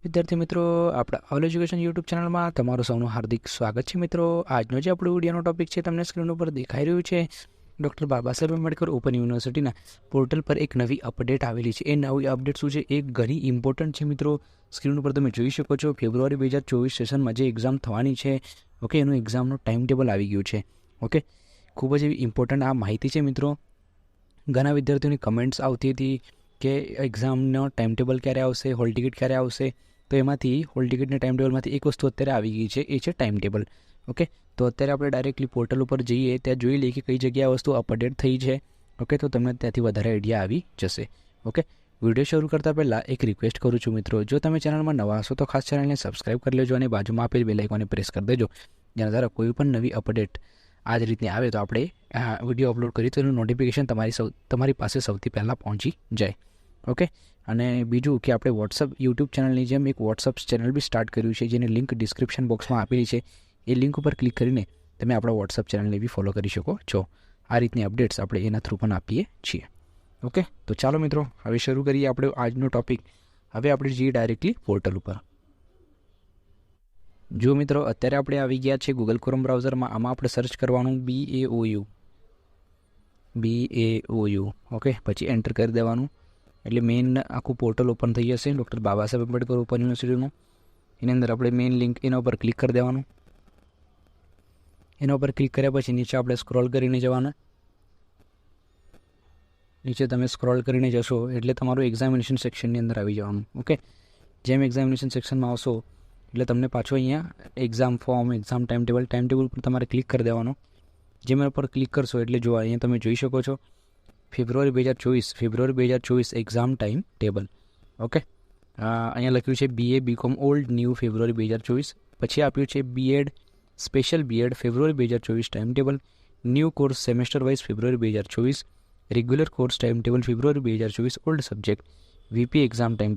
વિદ્યાર્થી મિત્રો, આપણા ઓલ એજ્યુકેશન યુટ્યુબ ચેનલમાં તમારું સૌનું હાર્દિક સ્વાગત છે. મિત્રો, આજનો જે આપણો વિડીયોનો ટોપિક છે તમને સ્ક્રીન ઉપર દેખાઈ રહ્યું છે. ડૉક્ટર બાબા સાહેબ આંબેડકર ઓપન યુનિવર્સિટીના પોર્ટલ પર એક નવી અપડેટ આવેલી છે. એ નવી અપડેટ શું છે એ ઘણી ઇમ્પોર્ટન્ટ છે. મિત્રો, સ્ક્રીન ઉપર તમે જોઈ શકો છો ફેબ્રુઆરી 2024 સેશનમાં જે એક્ઝામ થવાની છે, ઓકે, એનું એક્ઝામનું ટાઈમ ટેબલ આવી ગયું છે. ઓકે, ખૂબ જ એવી ઇમ્પોર્ટન્ટ આ માહિતી છે. મિત્રો, ઘણા વિદ્યાર્થીઓની કમેન્ટ્સ આવતી હતી કે એક્ઝામનો ટાઈમ ટેબલ ક્યારે આવશે, હોલ ટિકિટ ક્યારે આવશે. તો એમાંથી હોલ ટિકિટના ટાઈમ ટેબલમાંથી એક વસ્તુ અત્યારે આવી ગઈ છે, એ છે ટાઈમ ટેબલ. ઓકે, તો અત્યારે આપણે ડાયરેક્ટલી પોર્ટલ ઉપર જઈએ, ત્યાં જોઈ લઈએ કે કઈ જગ્યાએ વસ્તુ અપડેટ થઈ છે. ઓકે, તો તમને ત્યાંથી વધારે આઈડિયા આવી જશે. ઓકે, વિડીયો શરૂ કરતાં પહેલાં એક રિક્વેસ્ટ કરું છું મિત્રો, જો તમે ચેનલમાં નવા હશો તો ખાસ ચેનલને સબસ્ક્રાઈબ કરી લેજો અને બાજુમાં આપેલ બેલ આઇકોનને પ્રેસ કરી દેજો, જેના દ્વારા કોઈ પણ નવી અપડેટ આ જ રીતની આવે તો આપણે વિડીયો અપલોડ કરીએ તો એનું નોટિફિકેશન તમારી પાસે સૌથી પહેલાં પહોંચી જાય. ઓકે, અને બીજું કે આપણે વોટ્સઅપ યુટ્યુબ ચેનલની જેમ એક વોટ્સઅપ ચેનલ બી સ્ટાર્ટ કર્યું છે, જેની લિંક ડિસ્ક્રિપ્શન બોક્સમાં આપેલી છે. એ લિંક ઉપર ક્લિક કરીને તમે આપણા વોટ્સઅપ ચેનલને બી ફોલો કરી શકો છો. આ રીતની અપડેટ્સ આપણે એના થ્રુ પણ આપીએ છીએ. ઓકે, તો ચાલો મિત્રો, હવે શરૂ કરીએ આપણે આજનો ટોપિક. હવે આપણે જઈએ ડાયરેક્ટલી પોર્ટલ ઉપર. જો મિત્રો, અત્યારે આપણે આવી ગયા છે ગૂગલ ક્રોમ બ્રાઉઝરમાં. આમાં આપણે સર્ચ કરવાનું BAOU. ઓકે, પછી એન્ટર કરી દેવાનું એટલે મેઇન આખું પોર્ટલ ઓપન થઈ જશે ડૉક્ટર બાબા સાહેબ આંબેડકર ઓપન યુનિવર્સિટીનું. એની અંદર આપણે મેઇન લિંક એના ઉપર ક્લિક કરી દેવાનું. એના ઉપર ક્લિક કર્યા પછી નીચે આપણે સ્ક્રોલ કરીને જવાનું. નીચે તમે સ્ક્રોલ કરીને જશો એટલે તમારું એક્ઝામિનેશન સેક્શનની અંદર આવી જવાનું. ઓકે, જેમ એક્ઝામિનેશન સેક્શનમાં આવશો એટલે તમને પાછો અહીંયા exam form, exam time table પર તમારે ક્લિક કરી દેવાનું. જેમ એના પર ક્લિક કરશો એટલે જો અહીંયા તમે જોઈ શકો છો February 2024 exam time table. Okay, અહીંયા લખ્યું છે BA BCom old new February 2024. પછી આપ્યું છે B.Ed special B.Ed February 2024 time table, new course semester wise February 2024, regular course time table February 2024, old subject VP exam time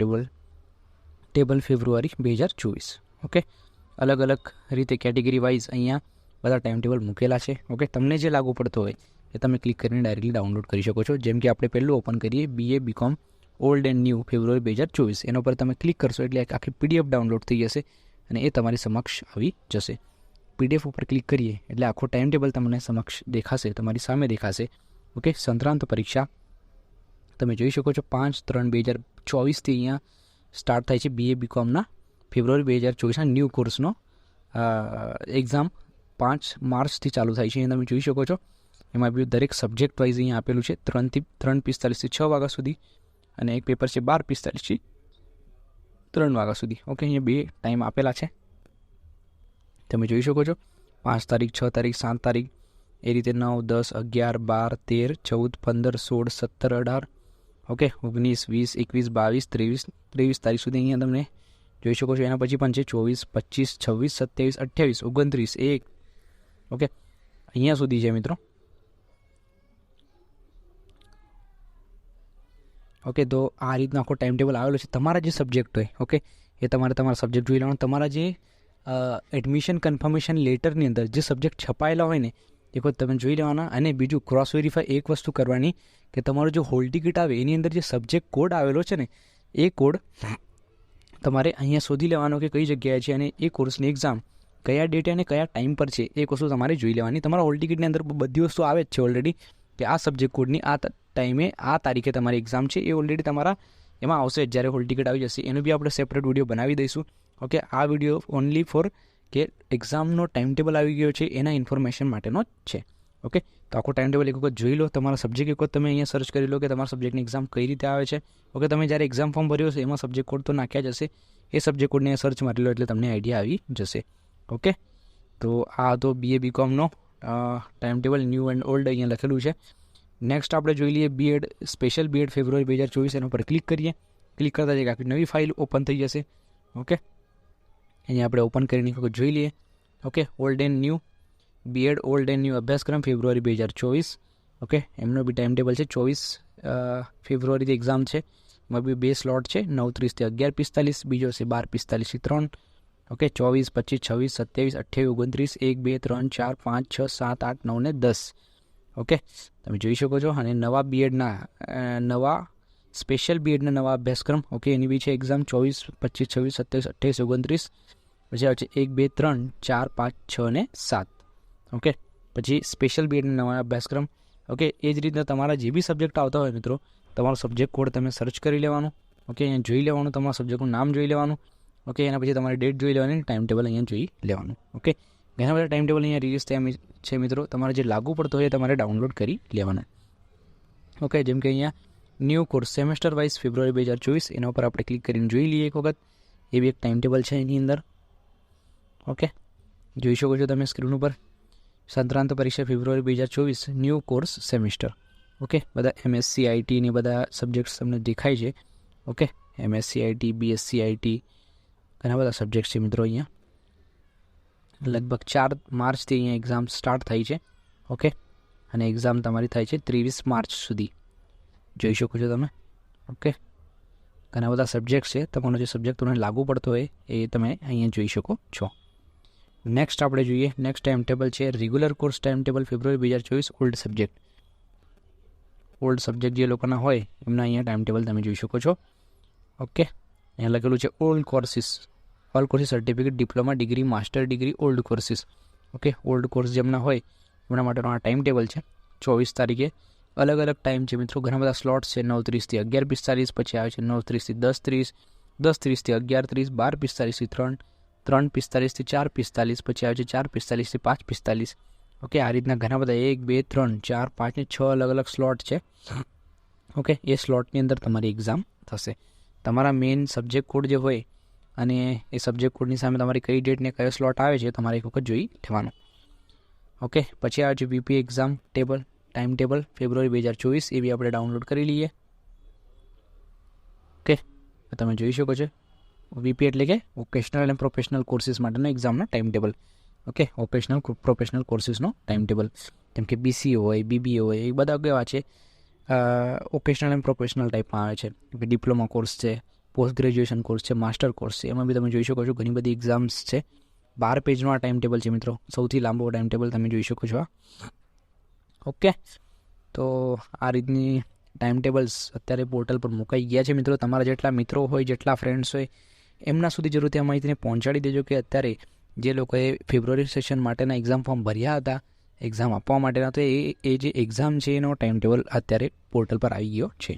table February 2024. Okay, અલગ અલગ રીતે category wise અહીંયા બધા time table મૂકેલા છે. ઓકે, તમને જે લાગુ પડતો હોય એ તમે ક્લિક કરીને ડાયરેક્ટલી ડાઉનલોડ કરી શકો છો. જેમ કે આપણે પહેલું ઓપન કરીએ BA BCom old and new February 2024. એના પર તમે ક્લિક કરશો એટલે આખી PDF ડાઉનલોડ થઈ જશે અને એ તમારી સમક્ષ આવી જશે. PDF ઉપર ક્લિક કરીએ એટલે આખો ટાઈમ ટેબલ તમને સમક્ષ દેખાશે, તમારી સામે દેખાશે. ઓકે, સંક્રાંત પરીક્ષા તમે જોઈ શકો છો 5/3/2024થી અહીંયા સ્ટાર્ટ થાય છે. BA BComના ફેબ્રુઆરી 2024ના ન્યૂ કોર્સનો એક્ઝામ 5 માર્ચથી ચાલુ થાય છે. અહીંયા તમે જોઈ શકો છો. એમાં બી દરેક સબ્જેક્ટ વાઇઝ અહીંયા આપેલું છે 3:45 થી 6 વાગ્યા સુધી, અને એક પેપર છે 12:45 થી 3 વાગ્યા સુધી. ઓકે, અહીંયા બે ટાઈમ આપેલા છે, તમે જોઈ શકો છો. 5 તારીખ, 6 તારીખ, 7 તારીખ, એ રીતે 9, 10, 11, 12, 13, 14, 15, 16, 17, 18, ઓકે, 19, 20, 21, 22, 23 તારીખ સુધી અહીંયા તમને જોઈ શકો છો. એના પછી પણ છે 24, 25, 26, 27, 28, 29, 1. ઓકે, અહીંયા સુધી છે મિત્રો. ઓકે, તો આ રીતનો આખો ટાઈમ ટેબલ આવેલો છે. તમારા જે સબ્જેક્ટ હોય, ઓકે, એ તમારા સબ્જેક્ટ જોઈ લેવાનું. તમારા જે એડમિશન કન્ફર્મેશન લેટરની અંદર જે સબ્જેક્ટ છપાયેલા હોય ને એ કોઈ તમે જોઈ લેવાના. અને બીજું ક્રોસ વેરીફાઈ એક વસ્તુ કરવાની કે તમારો જે હોલ ટિકિટ આવે એની અંદર જે સબ્જેક્ટ કોડ આવેલો છે ને એ કોડ તમારે અહીંયા શોધી લેવાનો કે કઈ જગ્યાએ છે અને એ કોર્સની એક્ઝામ કયા ડેટે અને કયા ટાઈમ પર છે એ વસ્તુ તમારે જોઈ લેવાની. તમારા હોલ ટિકિટની અંદર બધી વસ્તુ આવે જ છે ઓલરેડી કે આ સબ્જેક્ટ કોડની આ ટાઈમે આ તારીખે તમારી એક્ઝામ છે, એ ઓલરેડી તમારા એમાં આવશે જ્યારે હોલ ટિકિટ આવી જશે. એનું બી આપણે સેપરેટ વિડીયો બનાવી દઈશું. ઓકે, આ વિડીયો ઓનલી ફોર કે એક્ઝામનો ટાઈમ ટેબલ આવી ગયો છે એના ઇન્ફોર્મેશન માટેનો જ છે. ઓકે, તો આખો ટાઈમ ટેબલ એક વખત જોઈ લો. તમારા સબ્જેક્ટ એક વખત તમે અહીંયા સર્ચ કરી લો કે તમારા સબ્જેક્ટની એક્ઝામ કઈ રીતે આવે છે. ઓકે, તમે જ્યારે એક્ઝામ ફોર્મ ભર્યો છે એમાં સબ્જેક્ટ કોડ તો નાખ્યા જ હશે. એ સબ્જેક્ટ કોડને સર્ચ મારી લો એટલે તમને આઈડિયા આવી જશે. ઓકે, તો આ તો BA BComનો time table new and old અહીંયા લખેલું છે. નેક્સ્ટ આપણે જોઈ લઈએ B.Ed સ્પેશિયલ B.Ed ફેબ્રુઆરી 2024. એના પર ક્લિક કરીએ. ક્લિક કરતાં જ આખી નવી ફાઇલ ઓપન થઈ જશે. ઓકે, અહીંયા આપણે ઓપન કરીને જોઈ લઈએ. Okay, old and new B.Ed old and new અભ્યાસક્રમ ફેબ્રુઆરી 2024. ઓકે, એમનો બી ટાઈમ ટેબલ છે. 24 ફેબ્રુઆરીથી એક્ઝામ છે. એમાં બી 2 સ્લોટ છે, 9:30 થી 11:45. બીજો છે 12:45 થી 3. ઓકે, 24, 25, 26, 27, 28, 29, 1, 2, 3, 4, 5, 6, 7, 8, 9 ને 10. ઓકે, તમે જોઈ શકો છો. અને નવા B.Edના નવા સ્પેશિયલ બીએડના નવા અભ્યાસક્રમ, ઓકે, એની બી છે એક્ઝામ 24, 25, 26, 27, 28, 29. પછી આવે છે 1, 2, 3, 4, 5, 6 અને 7. ઓકે, પછી સ્પેશિયલ બીએડના નવા અભ્યાસક્રમ. ઓકે, એ જ રીતના તમારા જે બી સબ્જેક્ટ આવતા હોય મિત્રો, તમારો સબ્જેક્ટ કોડ તમે સર્ચ કરી લેવાનું. ઓકે, અહીંયા જોઈ લેવાનું, તમારા સબ્જેક્ટનું નામ જોઈ લેવાનું. ઓકે, એના પછી તમારી ડેટ જોઈ લેવાની, ટાઈમ ટેબલ અહીંયા જોઈ લેવાનું. ઓકે, ઘણા બધા ટાઈમ ટેબલ અહીંયા રિલીઝ થયા છે મિત્રો. તમારે જે લાગુ પડતો હોય એ તમારે ડાઉનલોડ કરી લેવાનું. ઓકે, જેમ કે અહીંયા new course semester wise February 2024, એના ઉપર આપણે ક્લિક કરીને જોઈ લઈએ એક વખત. એ બી એક ટાઈમ ટેબલ છે એની અંદર. ઓકે, જોઈ શકો છો તમે સ્ક્રીન ઉપર. સંક્રાંત પરીક્ષા ફેબ્રુઆરી 2024 ન્યૂ કોર્સ સેમેસ્ટર. ઓકે, બધા MSc IT ની બધા સબ્જેક્ટ્સ તમને દેખાય છે. Okay, MSc IT, BSc IT, ઘણા બધા સબ્જેક્ટ છે મિત્રો. અહીંયા લગભગ 4 માર્ચથી અહીંયા એક્ઝામ સ્ટાર્ટ થઈ છે. ઓકે, અને એક્ઝામ તમારી થાય છે 23 માર્ચ સુધી. જોઈ શકો છો તમે. ઓકે, ઘણા બધા સબ્જેક્ટ છે. તમારો જે સબ્જેક્ટ તમને લાગુ પડતો હોય એ તમે અહીંયા જોઈ શકો છો. નેક્સ્ટ આપણે જોઈએ, નેક્સ્ટ ટાઈમ ટેબલ છે regular course time table February 2024 old subject. Old subject જે લોકોના હોય એમના અહીંયા ટાઈમ ટેબલ તમે જોઈ શકો છો. ઓકે, અહીંયા લખેલું છે old courses, all courses certificate, diploma, degree, master degree, old courses. Okay, old course જેમના હોય એમના માટેનો આ ટાઈમ ટેબલ છે. 24 તારીખે અલગ અલગ ટાઈમ છે મિત્રો. ઘણા બધા સ્લોટ્સ છે. 9:30 થી 11:45, પછી આવે છે 9:30 થી 10:30, 10:30 થી 11:30, 12:45 થી 3, 3:45 થી 4:45, પછી આવે છે 4:45 થી 5:45. ઓકે, આ રીતના ઘણા બધા 1, 2, 3, 4, 5 ને 6 અલગ અલગ સ્લોટ છે. ઓકે, એ સ્લોટની અંદર તમારી એક્ઝામ થશે. તમારા મેઇન સબ્જેક્ટ કોડ જે હોય અને એ સબ્જેક્ટ કોડની સામે તમારી કઈ ડેટ ને કયો સ્લોટ આવે છે તમારે એક વખત જોઈ લેવાનું. ઓકે, પછી આવે છે VP exam table time table February 2024. એ બી આપણે ડાઉનલોડ કરી લઈએ. ઓકે, તમે જોઈ શકો છો. VP એટલે કે વોકેશનલ અને પ્રોફેશનલ કોર્સિસ માટેનો એક્ઝામનો time table. Okay, operational professional કોર્સિસનો ટાઈમ ટેબલ. જેમ કે BCA હોય, BBA હોય, એ બધા કેવા છે ઓકેશનલ એન્ડ પ્રોફેશનલ ટાઈપમાં આવે છે. ડિપ્લોમા કોર્સ છે, પોસ્ટ ગ્રેજ્યુએશન કોર્સ છે, માસ્ટર કોર્સ છે. એમાં બી તમે જોઈ શકો છો ઘણી બધી એક્ઝામ્સ છે. 12 પેજનો આ ટાઈમ ટેબલ છે મિત્રો. સૌથી લાંબો ટાઈમ ટેબલ તમે જોઈ શકો છો. ઓકે, તો આ રીતની ટાઈમ ટેબલ્સ અત્યારે પોર્ટલ પર મુકાઈ ગયા છે મિત્રો. તમારા જેટલા મિત્રો હોય, જેટલા ફ્રેન્ડ્સ હોય, એમના સુધી જરૂરથી આ માહિતીને પહોંચાડી દેજો કે અત્યારે જે લોકોએ ફેબ્રુઆરી સેશન માટેના એક્ઝામ ફોર્મ ભર્યા હતા, એક્ઝામ આપવા માટેના, તો એ જે એક્ઝામ છે એનો ટાઈમ ટેબલ અત્યારે પોર્ટલ પર આવી ગયો છે.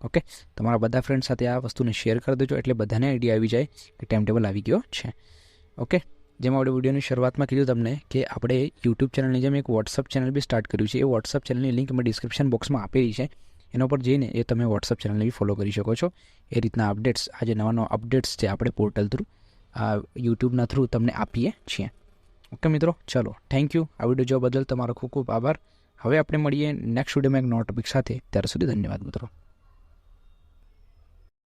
ઓકે, તમારા બધા ફ્રેન્ડ સાથે આ વસ્તુને શેર કરી દેજો એટલે બધાને આઈડિયા આવી જાય કે ટાઈમ ટેબલ આવી ગયો છે. ઓકે, જેમ આપણે વિડીયોની શરૂઆતમાં કીધું તમને કે આપણે યુટ્યુબ ચેનલની જેમ એક વોટ્સઅપ ચેનલ બી સ્ટાર્ટ કર્યું છે. એ વોટ્સઅપ ચેનલની લિંક મેં ડિસ્ક્રિપ્શન બોક્સમાં આપેલી છે. એના પર જઈને એ તમે વોટ્સઅપ ચેનલને બી ફોલો કરી શકો છો. એ રીતના અપડેટ્સ, આજે નવા નવા અપડેટ્સ છે આપણે પોર્ટલ થ્રુ, યુટ્યુબના થ્રુ તમને આપીએ છીએ. ઓકે મિત્રો, ચલો, થેન્ક યુ. આ વિડીયો જોવા બદલ તમારો ખૂબ ખૂબ આભાર. હવે આપણે મળીએ નેક્સ્ટ વિડીયોમાં એક નવા ટોપિક સાથે. ત્યાર સુધી ધન્યવાદ મિત્રો.